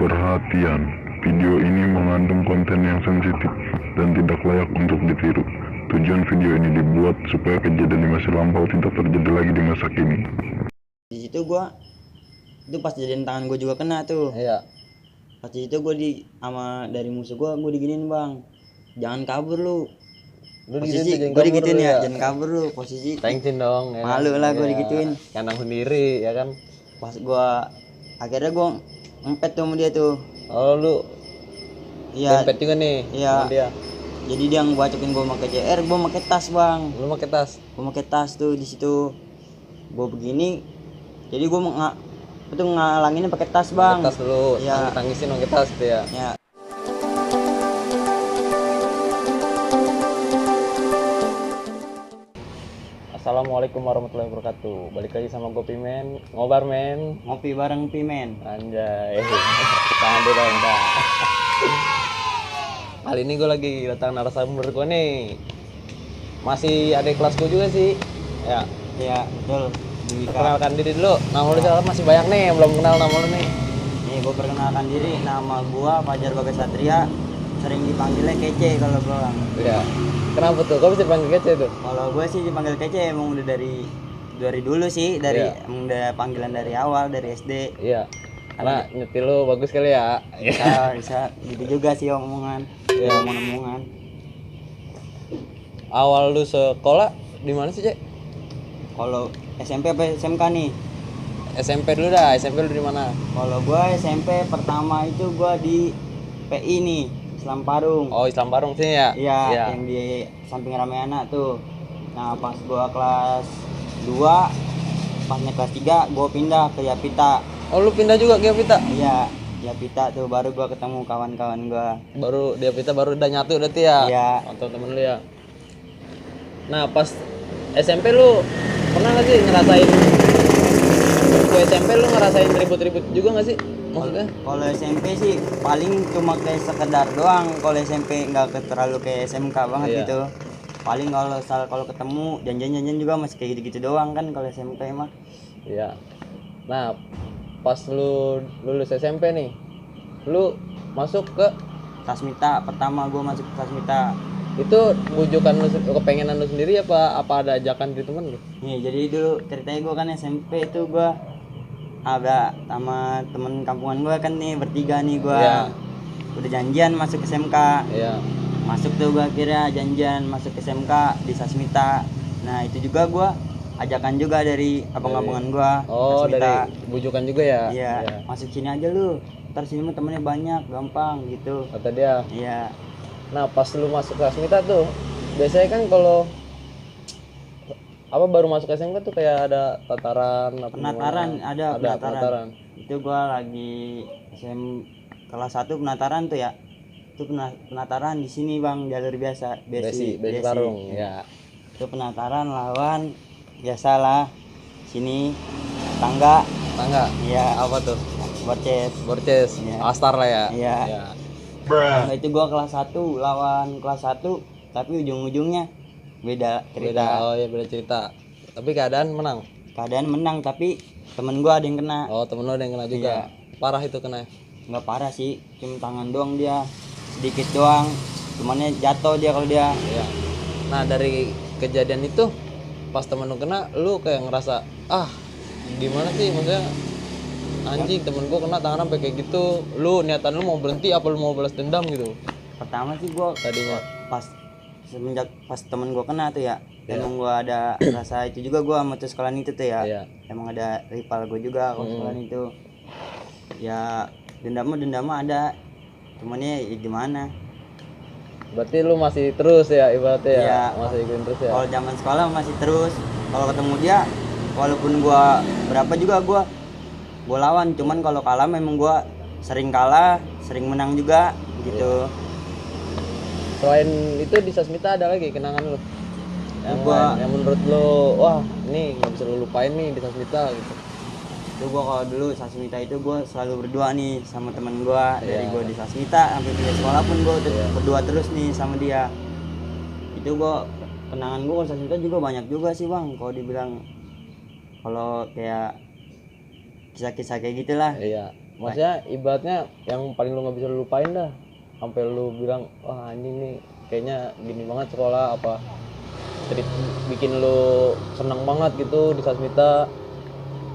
Perhatian, video ini mengandung konten yang sensitif dan tidak layak untuk ditiru. Tujuan video ini dibuat supaya kejadian di masa lampau tidak terjadi lagi di masa kini. Di situ gua itu pas jadian tangan gua juga kena tuh. Iya. Pas itu gua sama dari musuh gua diginiin, Bang. Jangan kabur lu. Posisi gua digituin ya, jangan kabur lu. Posisi thanksin dong ya. Malu lah gua digituin. Kandang sendiri ya kan. Pas gua akhirnya gua empet tuh sama dia tuh. Oh lu Iya. empet juga nih Iya. sama dia. Jadi dia ngebacokin gua pakai JR, gua pakai tas, Bang. Lu pakai tas. Gua pakai tas tuh di situ. Gua begini. Jadi gua itu ngalanginnya pakai tas, Bang. Pakai tas dulu. Iya. Tangisin pakai tas gitu ya. Ya. Assalamualaikum warahmatullahi wabarakatuh. Balik lagi sama gue Pimen, ngobar men. Ngopi bareng Pimen. Anjay. Tahan dulu dong, dah. Kali ini gue lagi datang narasumber gue nih. Masih ada kelas gue juga sih. Ya. Iya, betul. Perkenalkan diri dulu. Nama lu siapa? Masih banyak nih yang belum kenal nama lu nih. Nih, gue perkenalkan diri. Nama gua Fajar Bagas Satria. Sering dipanggilnya Kece kalau gua. Iya. Kenapa tuh? Kok bisa panggil kece tuh? Kalau gue sih dipanggil Kece emang udah dari dulu sih, emang udah panggilan dari awal, dari SD. Iya. Karena nyetil lu bagus kali ya. Bisa gitu juga sih omongan. Iya. Omongan. Awal lu sekolah di mana sih, Cek? Kalau SMP apa SMK nih? SMP dulu dah. SMP lu di mana? Kalau gua SMP pertama itu gua di PI nih, Islam Parung. Oh, Islam Parung sini ya? Iya, yang di samping Ramayana tuh. Nah, pas gua kelas 2, pas naik kelas 3, gua pindah ke Yapita. Oh, lu pindah juga ke Yapita? Iya, Yapita tuh baru gua ketemu kawan-kawan gua. Baru di Yapita baru udah nyatu berarti ya? Iya. Atau temen lu ya? Nah, pas SMP lu pernah nggak sih ngerasain waktu SMP lu ngerasain ribut-ribut juga nggak sih? Maksudnya? Kalau SMP sih paling cuma kayak sekedar doang. Kalau SMP nggak terlalu kayak SMK banget Iya. gitu. Paling kalau ketemu janjian juga masih kayak gitu-gitu doang kan kalau SMK mah. Iya. Nah, pas lu lulus SMP nih, lu masuk ke Tasmita, pertama gue masuk ke Tasmita. itu bujukan lu, kepengenan lu sendiri apa ada ajakan dari temen lu? Nih, jadi dulu ceritanya gue kan SMP itu gue ada sama temen kampungan gue kan nih, bertiga nih gue. Iya. Udah janjian masuk SMK. Iya. Masuk tuh gue akhirnya janjian masuk SMK di Sasmita. Nah itu juga gue ajakan juga dari abang-abangan gue. Oh, Sasmita. dari bujukan juga ya? Iya. Masuk sini aja lu, ntar sini mah temennya banyak, gampang gitu. Kata dia. Iya. Nah, pas lu masuk kelas Mita tuh, biasanya kan kalau apa baru masuk SMK tuh kayak ada tataran apa Penataran, gimana? ada penataran. Itu gue lagi kelas 1 penataran tuh ya. Itu penataran di sini Bang, jalur biasa, Besi Parung ya. Itu penataran lawan biasalah sini tangga. Iya. Apa tuh? Borces. Iya. Iya. Astar lah ya. Iya. Iya. Nah, itu gua kelas 1 lawan kelas 1, tapi ujung-ujungnya beda cerita. Oh ya, beda cerita. Tapi keadaan menang. Keadaan menang tapi temen gua ada yang kena. Oh, temen lo ada yang kena juga. Parah itu kena. Nggak parah sih, cuma tangan doang dia. Sedikit doang. Cumannya jatuh dia kalau dia. Iya. Nah, dari kejadian itu pas temen lu kena, lu kayak ngerasa gimana sih, maksudnya anjing temen gua kena tangan sampai kayak gitu. Lu niatan lu mau berhenti apa lu mau balas dendam gitu? Pertama sih gua Tadinya semenjak pas temen gua kena tuh ya. Emang gua ada rasa itu juga gua sama tuh sekolahan itu tuh ya. Iya. Emang ada rival gua juga kalau sekolahan itu. Ya dendam ada. Cumannya ya gimana? Berarti lu masih terus ya ibaratnya ya? Iya. Masih ikutin terus ya? Kalau zaman sekolah masih terus. Kalau ketemu dia, walaupun gua berapa juga gua lawan. Cuman kalau kalah memang gua sering kalah, sering menang juga gitu. Selain itu di Sasmita ada lagi kenangan lu? Yang menurut lu, wah ini nggak bisa lu lupain nih di Sasmita gitu. Itu gua kalau dulu Sasmita itu gua selalu berdua nih sama teman gua. Dari gua di Sasmita sampai pindah sekolah pun gua berdua terus nih sama dia. Itu gua kenangan gua kalau Sasmita juga banyak juga sih Bang. Kalau dibilang kalau kayak kisah-kisah kayak gitulah. Iya. Maksudnya ibaratnya yang paling lu nggak bisa lu lupain dah, sampai lu bilang wah anjing nih kayaknya gini banget sekolah apa bikin lu seneng banget gitu di Sasmita.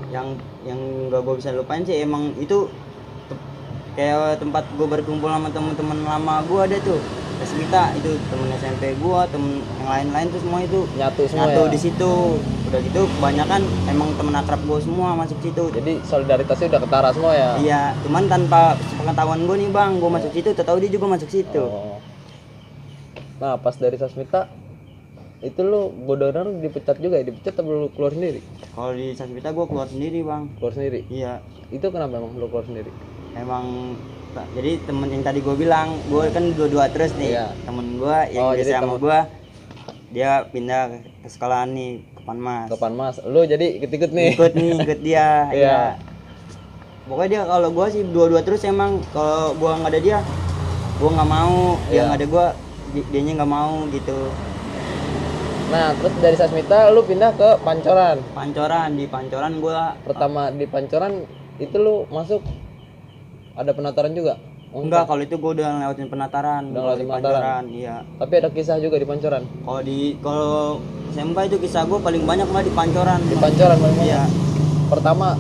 Yang gak gue bisa lupain sih emang itu kayak tempat gue berkumpul sama teman-teman lama gue ada tuh Sasmita, itu temen SMP gue, temen yang lain-lain tuh semua itu Nyatu semua nyatu ya? di situ. Udah gitu kebanyakan emang temen akrab gue semua masuk situ. Jadi solidaritasnya udah ketara semua ya? Iya, cuman tanpa pengetahuan gue nih bang, gue masuk situ, tahu dia juga masuk situ. Oh. Nah pas dari Sasmita itu lu gue denger dipecat juga ya? Dipecat atau lu keluar sendiri? Kalau di Sasmita gue keluar sendiri bang. Keluar sendiri? Iya, Itu kenapa emang lu keluar sendiri? emang jadi temen yang tadi gue bilang, gue kan dua-dua terus nih. Iya. Temen gue yang Oh, biasa jadi sama temen- gue, dia pindah ke sekolahan nih ke Panmas. Kapan mas? Lu jadi ikut-ikut nih? Ikut dia. Iya. Iya. Pokoknya dia kalau gue sih dua-dua terus emang. Kalau gue nggak ada dia, gue nggak mau. Dia Iya. nggak ada gue, dianya nggak mau gitu. Nah terus dari Sasmita lu pindah ke Pancoran. Di Pancoran gue Pertama di Pancoran itu lu masuk ada penataran juga? Oh, enggak. Kalau itu gue udah ngelewatin penataran. Udah Kalau ngelewatin di penataran. Pancoran, iya. Tapi ada kisah juga di Pancoran? Kalau SMK itu kisah gue paling banyak mah di Pancoran. Di Pancoran paling Iya. banyak?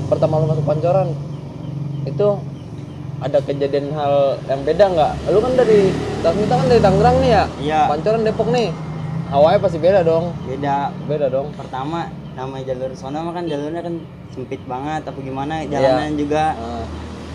Pertama lu masuk Pancoran itu ada kejadian hal yang beda nggak? Lu kan dari Sasmita kan dari Tangerang nih ya? Iya. Pancoran Depok nih. Hawanya pasti beda dong. Beda. Dong. Pertama namanya jalur sono mah kan jalurnya kan sempit banget apa gimana, jalanan juga. Nah,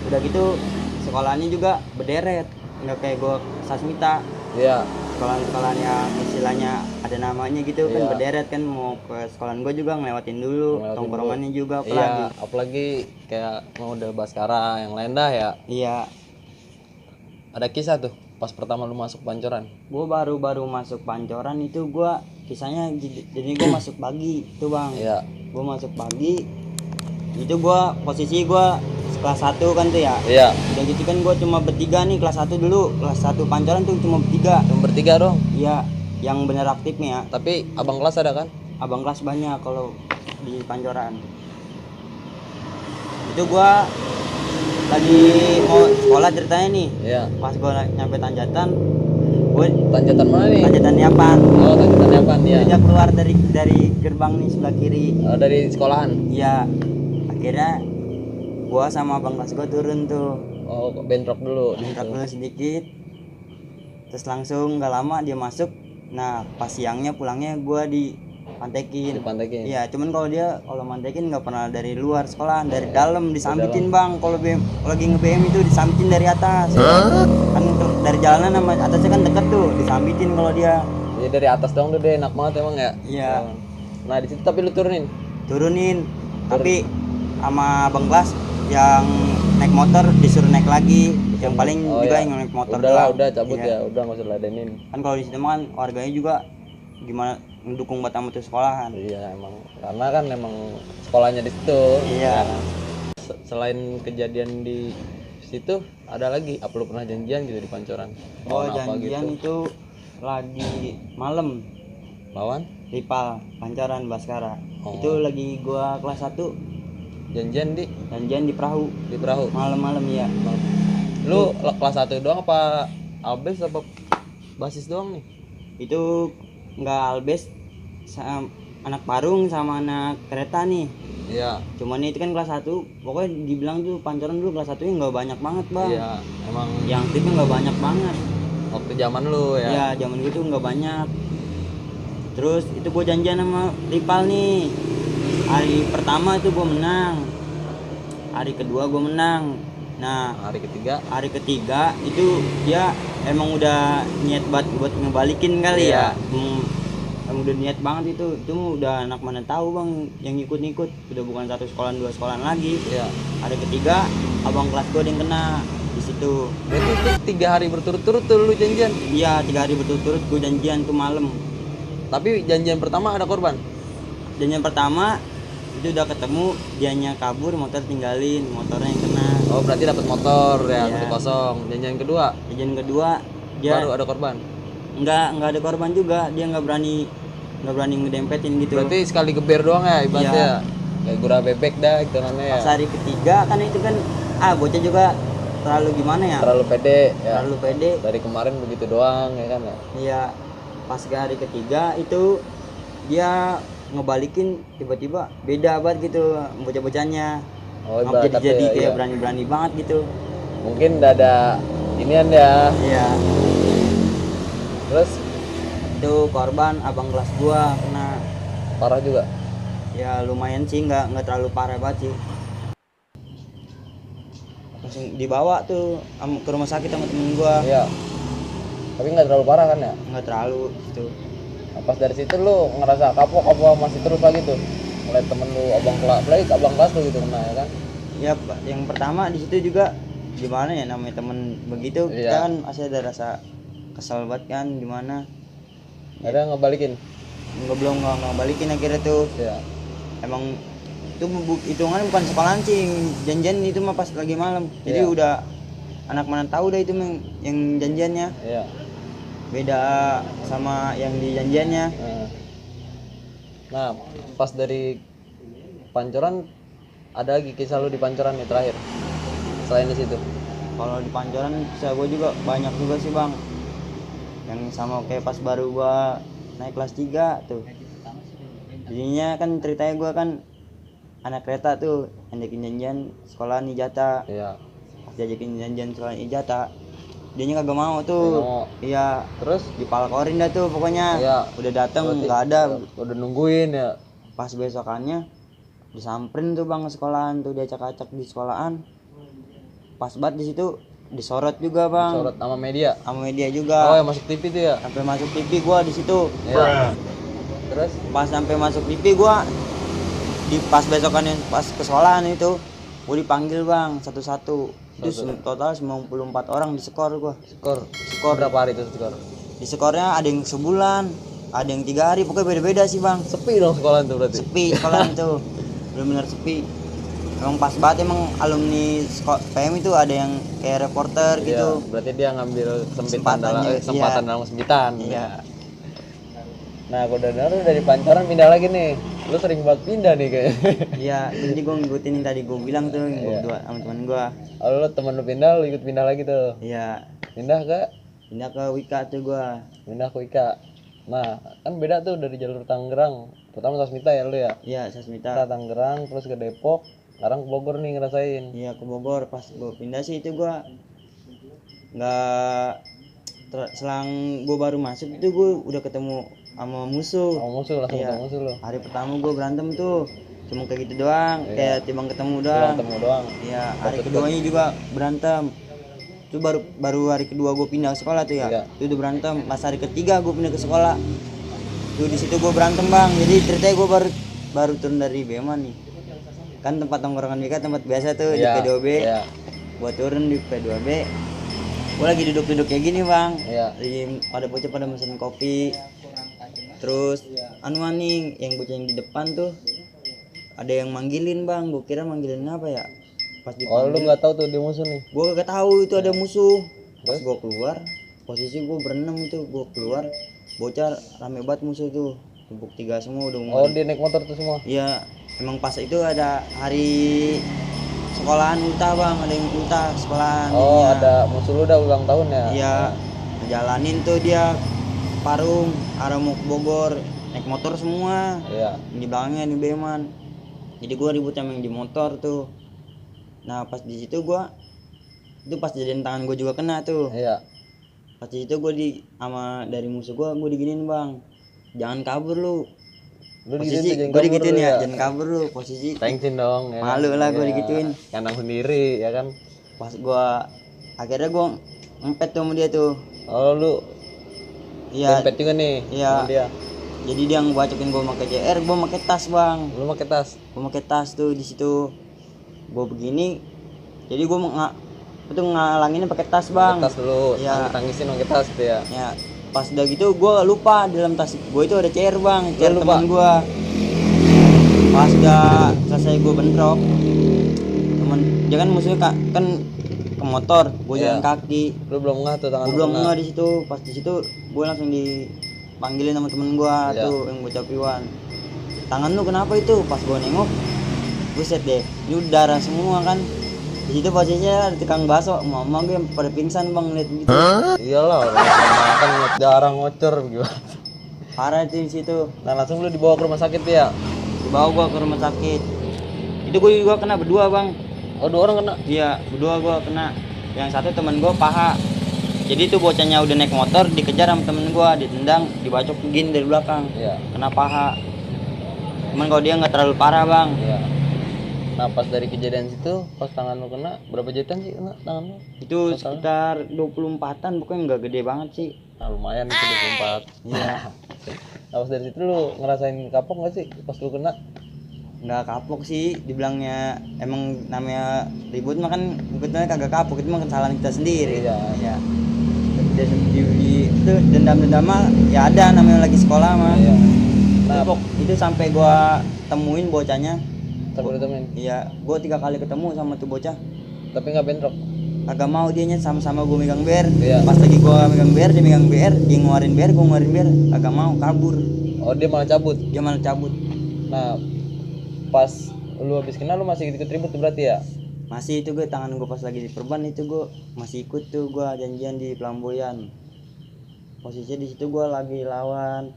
Udah gitu sekolahnya juga berderet, nggak kayak gue Sasmita. iya. Sekolahan yang istilahnya ada namanya gitu kan Iya. berderet kan. Mau ke sekolahan gue juga ngelewatin dulu, Ngelewatin tongkrongannya juga Iya, apalagi. apalagi kayak mau udah Baskara yang lain dah ya. Iya, Ada kisah tuh pas pertama lu masuk Pancoran. gue baru masuk Pancoran itu gue kisahnya jadi gue masuk pagi tuh bang. Iya. Gue masuk pagi itu gue posisi gue kelas 1 kan tuh ya. Iya. Udah gitu kan gue cuma bertiga nih, kelas 1 dulu, kelas 1 Pancoran tuh cuma bertiga. Cuma bertiga dong. Iya, yang bener aktif nih ya. Tapi abang kelas ada kan? Abang kelas banyak kalau di Pancoran. Itu gua lagi mau sekolah ceritanya nih. Iya. Pas gua nyampe Tanjatan, gue Tanjatan mana nih? Tanjatan Yapan. Oh, Tanjatan Yapan ya. Dia keluar dari gerbang nih sebelah kiri. Oh, dari sekolahan. Iya. Akhirnya gua sama abang kelas gua turun tuh. Oh, bentrok dulu di Bentrok situ. dulu sedikit. Terus langsung nggak lama dia masuk. Nah, pas siangnya pulangnya gua dipantekin. Dipantekin. Iya, cuman kalau dia kalau mantekin nggak pernah dari luar sekolah, dari dalam disambitin bang. Kalau lagi nge-BM itu disambitin dari atas. Kan dari jalanan sama atasnya kan deket tuh, disambitin kalau dia. Jadi dari atas dong tuh deh, enak banget emang ya. Iya. Nah di situ tapi lu turunin. Tapi sama abang kelas yang naik motor disuruh naik lagi. Yang paling Oh, juga iya. yang naik motor. Udahlah, doang. udah cabut Iya. ya, udah nggak usah ladenin. Kan kalau di situ mah kan warganya juga gimana mendukung buat tamu tuh sekolahan. Iya emang, karena kan emang sekolahnya di situ. Iya. Ya. Selain kejadian di situ, ada lagi? Apa lu pernah janjian gitu di Pancoran? Oh, Lawan apa janjian gitu? itu lagi malam Lawan? Ripal Pancoran Baskara. Oh. Itu lagi gua kelas 1 Janjian di janjian di perahu perahu. malam-malam ya. Lu kelas 1 doang apa Albes apa basis doang nih? Itu nggak albes anak parung sama anak kereta nih. Iya. Cuman itu kan kelas 1, pokoknya dibilang tuh Pancoran dulu kelas 1 nya nggak banyak banget bang. Iya, emang Yang aktifnya nggak banyak banget. waktu zaman lu ya. Ya zaman gitu nggak banyak. Terus itu gue janjian sama Ripal nih. Hari pertama itu gue menang. Hari kedua gue menang. Nah Hari ketiga. hari ketiga itu dia emang udah niat buat ngebalikin kali Iya. ya. Emang udah niat banget itu udah anak mana tahu bang yang ikut udah bukan satu sekolahan 2 sekolahan lagi. Iya. Hari ketiga abang kelas gue ada yang kena di situ. Berarti itu 3 hari berturut-turut tuh lu janjian. Iya 3 hari berturut-turut gue janjian tuh malam. Tapi janjian pertama ada korban. Janjian pertama itu udah ketemu, dianya kabur, motor tinggalin, motornya yang kena. Oh, berarti dapat motor ya, Iya. 1-0. Janjian kedua Janjian kedua dia baru ada korban. nggak ada korban juga, dia nggak berani ngedempetin gitu. Berarti sekali geber doang ya ibaratnya. Kayak gurah bebek dah gitu namanya ya. Pas hari ketiga kan itu kan bocah juga terlalu gimana ya, terlalu pede ya. terlalu pede. Dari kemarin begitu doang ya kan ya. Iya, pas ke hari ketiga itu dia ngebalikin tiba-tiba beda banget gitu bocah-bocahnya. Oh, Jadi ya, kayak iya. berani-berani banget gitu. Mungkin udah ada inian ya. Iya, Terus itu korban abang kelas gua kena. parah juga. Ya lumayan sih, nggak terlalu parah banget sih. Langsung dibawa tuh ke rumah sakit sama temen gua. Iya. Tapi nggak terlalu parah kan ya. Nggak terlalu gitu. Nah, pas dari situ lu ngerasa kapok apa masih terus lagi tuh ngeliat temen lu abang kelas lu gitu kena ya kan. Ya yang pertama di situ juga gimana ya, namanya temen begitu kita Iya. kan masih ada rasa kesel banget kan, gimana Ada ngebalikin. belum balikin akhirnya tuh. Iya. Emang itu hitungan bukan sekolahan sih, janjian itu mah pas lagi malam. Jadi Iya. udah anak mana tahu dah itu yang janjiannya Iya. beda sama yang di janjiannya. Nah, pas dari Pancoran ada lagi kisah lu di Pancoran nih terakhir. Selain di situ. Kalau di Pancoran kisah gue juga banyak juga sih bang, yang sama kayak pas baru gua naik kelas 3 tuh. Jadinya kan ceritanya gua kan anak kereta tuh, ajakin janjian sekolahan ijata. Iya. Pas diajakin janjian sekolahan ijata, dianya kagak mau Nggak tuh. mau. Iya, Terus dipalkorin dah tuh pokoknya. Iya. Udah datang berarti nggak ada. udah nungguin ya. Pas besokannya disamperin tuh bang ke sekolahan tuh, diacak-acak di sekolahan. Pas banget di situ disorot juga bang, Sorot sama media. sama media Oh, juga. yang masuk TV tuh ya. Sampai masuk TV gua di situ. Iya. Terus Pas sampai masuk TV gua di pas besokannya pas ke sekolahan itu gua dipanggil bang satu-satu. Itu total 94 orang di skor gua. skor berapa hari itu skor? Di skornya ada yang sebulan, ada yang 3 hari, pokoknya beda-beda sih bang. Sepi dong sekolah tuh berarti. Sepi sekolahan itu, benar-benar sepi. Emang pas banget, emang alumni PM itu ada yang kayak reporter gitu. Iya, berarti dia ngambil Kesempatannya, kesempatan iya. dalam kesempitan. Iya. Nah, aku udah denger lu dari Pancoran pindah lagi nih. Lu sering banget pindah nih kayaknya. Iya, jadi gue ngikutin yang tadi gue bilang tuh, yang gue Iya. berdua sama teman gue. Kalau lu temen lu pindah, lu ikut pindah lagi tuh. Iya, Pindah ke pindah ke Wika tuh gue. Ika. Nah, kan beda tuh dari jalur Tangerang. Pertama Sasmita ya lu ya. Iya, Kita Sasmita. Tangerang terus ke Depok, sekarang ke Bogor nih ngerasain. Iya, ke Bogor. Pas gue pindah sih itu gue nggak selang gue baru masuk itu gue udah ketemu sama musuh. Sama musuh langsung Iya. ketemu musuh lu. Hari pertama gue berantem tuh cuma kayak gitu doang, Iya. kayak timbang ketemu Pulang doang. ketemu doang. Iya, hari keduanya juga berantem. Itu baru hari kedua gue pindah sekolah tuh ya. Iya. Itu udah berantem. Pas hari ketiga gue pindah ke sekolah. Tuh di situ gue berantem bang. Jadi ceritanya gue baru turun dari Bema nih. Kan tempat tongkrongan Wika tempat biasa tuh Iya. di P2B. Iya. Gue turun di P2B. Gue lagi duduk-duduk kayak gini bang. Iya. Ada bocah pada mesen kopi. Terus anuan nih yang bocah yang di depan tuh ada yang manggilin bang. Gue kira manggilin apa ya? Pas Oh, lu dipanggil, nggak tahu tuh dia musuh nih. gue gak tahu itu ada musuh. Pas gue keluar, posisi gue berenam itu, gue keluar, bocah rame banget musuh tuh, tumpuk 3 semua udah Oh, dia naik motor tuh semua. Iya, emang pas itu ada hari sekolahan ultah bang, ada yang ultah sekolahan. Oh, Iya. ada musuh lu udah ulang tahun ya. Iya, ngejalanin tuh dia Parung arah mau ke Bogor, naik motor semua. Iya. Di belakangnya di Beman. Jadi gue ribut sama yang di motor tuh. Nah pas di situ gue itu pas jadian tangan gue juga kena tuh. Iya. Pas di situ gue sama dari musuh gue diginiin bang, jangan kabur lu. Lu Posisi digituin, gue digituin kabur lu ya, jangan kabur lu. Posisi Thanksin dong ya. Malu kan? lah gua Iya. digituin. Kandang sendiri ya kan. pas gue akhirnya gue ngempet tuh sama dia tuh. Oh, lu Iya. dempet juga nih Iya. sama dia. Jadi dia ngebacokin gue pakai JR, gue pakai tas bang. Lu pakai tas. Gue pakai tas tuh di situ. Gue begini, jadi gue itu ngalanginnya pakai tas bang. Pakai tas dulu. Iya. Tangisin pakai tas gitu ya. Ya pas udah gitu gue lupa di dalam tas gue itu ada cair bang, cair lupa? teman gue. Pas udah selesai gue bentrok, temen dia kan musuhnya kan ke motor, gue Iya. jalan kaki. Lu belum ngeh tuh tangan Gue lu belum kena. nggak di situ. Pas di situ gue langsung dipanggilin sama temen gue Iya. tuh yang bocah piwan. Tangan lu kenapa itu? Pas gue nengok, buset deh, ini udah darah semua kan. Di situ posisinya ada tukang bakso, mama gue pada pingsan bang lihat gitu. Iyalah orang sama kan jarang ngocor gimana. Parah itu di situ. Nah langsung lu dibawa ke rumah sakit ya? Dibawa gua ke rumah sakit. Itu gue juga kena berdua bang. Oh 2 orang kena? Iya, berdua gua kena. Yang satu teman gua paha. Jadi itu bocahnya udah naik motor, dikejar sama temen gua, ditendang, dibacok gini dari belakang. Iya. Kena paha. Cuman kalau dia nggak terlalu parah bang. Iya. Nah pas dari kejadian situ, pas tangan lu kena, berapa jahitan sih kena tangan lu? Itu Totalnya? sekitar 24-an, pokoknya nggak gede banget sih. Nah lumayan itu 24. Iya. Nah pas dari situ lu ngerasain kapok nggak sih pas lu kena? Nggak kapok sih, dibilangnya emang namanya ribut mah kan sebetulnya kagak kapok, itu mah kesalahan kita sendiri. Iya. Iya. Itu dendam-dendam mah ya ada, namanya lagi sekolah mah. Iya. Nah, itu sampai gua temuin bocahnya. Sampai lu temuin? Iya, gua 3 kali ketemu sama tuh bocah. Tapi nggak bentrok? Kagak mau dianya, sama-sama gua megang BR. Iya. Pas lagi gua megang BR, dia megang BR, dia ngeluarin BR, gua ngeluarin BR. Kagak mau, kabur. Oh dia malah cabut? Dia malah cabut. Nah pas lu habis kena lu masih ikut ribut tuh berarti ya? Masih itu gue, tangan gue pas lagi di perban itu gue masih ikut tuh, gue janjian di Pelamboyan. Posisinya di situ gue lagi lawan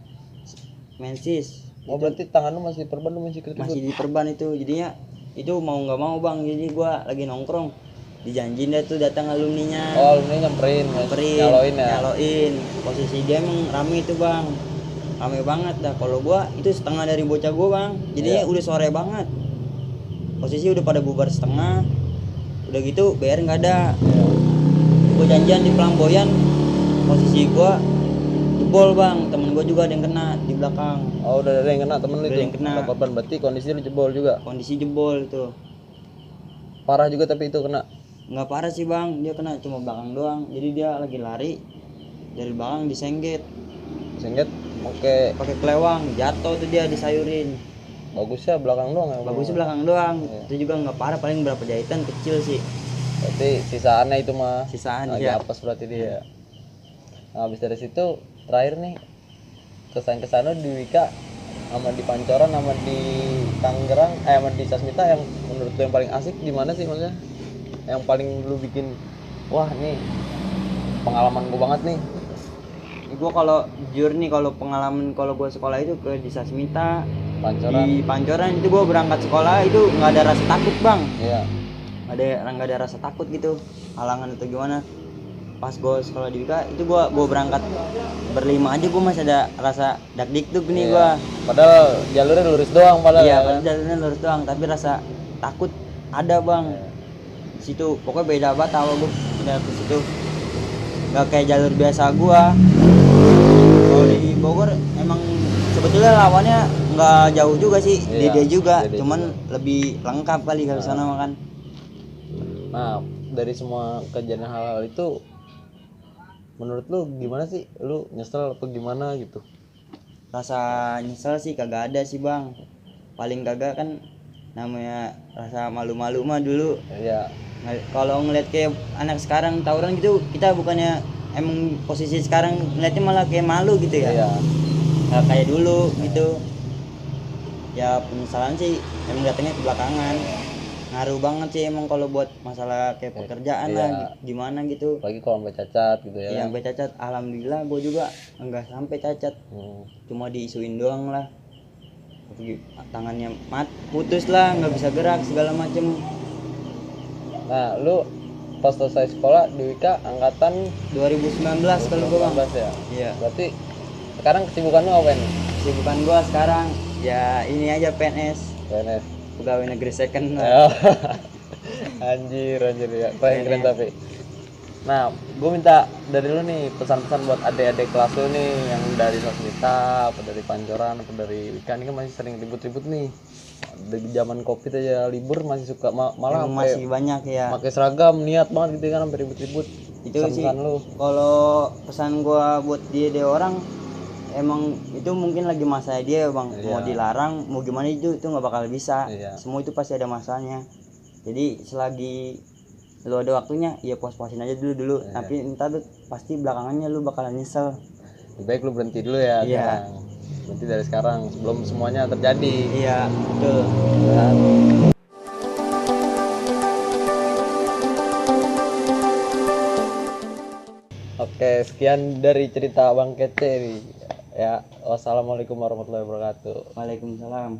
Mensis. Oh berarti tangan lu masih di perban, lu masih ikut ribut? Masih di perban itu, jadinya itu mau nggak mau bang, jadi gue lagi nongkrong, dijanjiin dia tuh datang alumninya. Oh alumni nyamperin, nyaloin ya? Nyaloin. Posisi dia emang rame itu bang, rame banget dah. Kalau gue itu setengah dari bocah gue bang, jadinya udah sore banget. Posisi udah pada bubar setengah, udah gitu BR nggak ada. Gue janjian di Pelamboyan, posisi gue jebol bang, temen gue juga ada yang kena di belakang. Oh udah ada yang kena temen lu Udah itu? yang kena. Ada korban, berarti kondisi lu jebol juga? Kondisi jebol itu. Parah juga tapi itu kena? Nggak parah sih bang, dia kena cuma belakang doang. Jadi dia lagi lari dari belakang disengget, Sengget? Oke. pakai kelewang, jatuh tuh dia disayurin. Bagusnya belakang doang ya? Bagusnya belakang doang. Itu juga nggak parah, paling berapa jahitan kecil sih. Berarti sisaannya itu mah? Sisaan lagi ya. apes berarti dia. Nah habis dari situ terakhir nih kesan-kesan lu di Wika sama di Pancoran sama di Tangerang sama di Sasmita yang menurut lu yang paling asik di mana sih maksudnya? Yang paling lu bikin wah nih pengalaman gua banget nih. Gue kalau jujur nih, kalau pengalaman kalau gue sekolah itu ke di Sasmita, Pancoran. di Pancoran itu gue berangkat sekolah itu nggak ada rasa takut bang. Iya. Nggak ada rasa takut gitu, halangan atau gimana. Pas gue sekolah di Wika itu gue berangkat berlima aja, gue masih ada rasa dak-dikduk nih gue. Padahal jalurnya lurus doang padahal. Iya, ya kan? padahal jalurnya lurus doang, tapi rasa takut ada bang. Situ pokoknya beda banget awal gue udah ke situ. Gak kayak jalur biasa gue. Kalau di Bogor emang sebetulnya lawannya nggak jauh juga sih, Iya, dia juga, Dede cuman juga. lebih lengkap kali kalau sana makan. Nah, dari semua kejadian hal-hal itu menurut lu gimana sih? Lu nyesel apa gimana gitu? Rasa nyesel sih kagak ada sih bang, paling kagak kan namanya rasa malu-malu mah dulu. Ya, Kalau ngeliat kayak anak sekarang tawuran gitu, kita bukannya emang posisi sekarang ngeliatnya malah kayak malu gitu ya. iya. Nggak kayak dulu gitu. Ya penyesalan sih emang datangnya ke belakangan. Ngaruh banget sih emang kalau buat masalah kayak pekerjaan Iya. lah gimana gitu. Apalagi kalau sampai cacat gitu ya. Iya, sampai cacat. Alhamdulillah gue juga enggak sampai cacat. Cuma diisuin doang lah. Tapi tangannya putus lah, nggak bisa gerak segala macem. Nah, lu pas selesai sekolah di Wika angkatan 2019 kalau gue bang. 2019 ya. Iya. Berarti sekarang kesibukan lu apa nih? Kesibukan gue sekarang ya ini aja PNS, PNS. pegawai negeri second lah. anjir ya. Keren tapi. Nah, gue minta dari lu nih pesan-pesan buat adik-adik kelas lu nih yang dari Sasmita, apa dari Pancoran, apa dari Wika, ini kan masih sering ribut-ribut nih. Dari zaman Covid aja libur masih suka malah Emang masih banyak ya. pakai seragam niat banget gitu kan sampai ribut-ribut. Itu sih Pesan lu. kalau pesan gua buat dia orang emang itu mungkin lagi masa dia bang. Iya. Mau dilarang mau gimana itu nggak bakal bisa. Iya. Semua itu pasti ada masanya. Jadi selagi lu ada waktunya ya puas-puasin aja dulu. Iya. Tapi entar lu pasti belakangannya lu bakalan nyesel. Lebih baik lu berhenti dulu ya. Iya. Sekarang. Berhenti dari sekarang sebelum semuanya terjadi. Iya betul. Kan? Oke, sekian dari cerita Bang Kece nih. Ya, wassalamualaikum warahmatullahi wabarakatuh. Waalaikumsalam.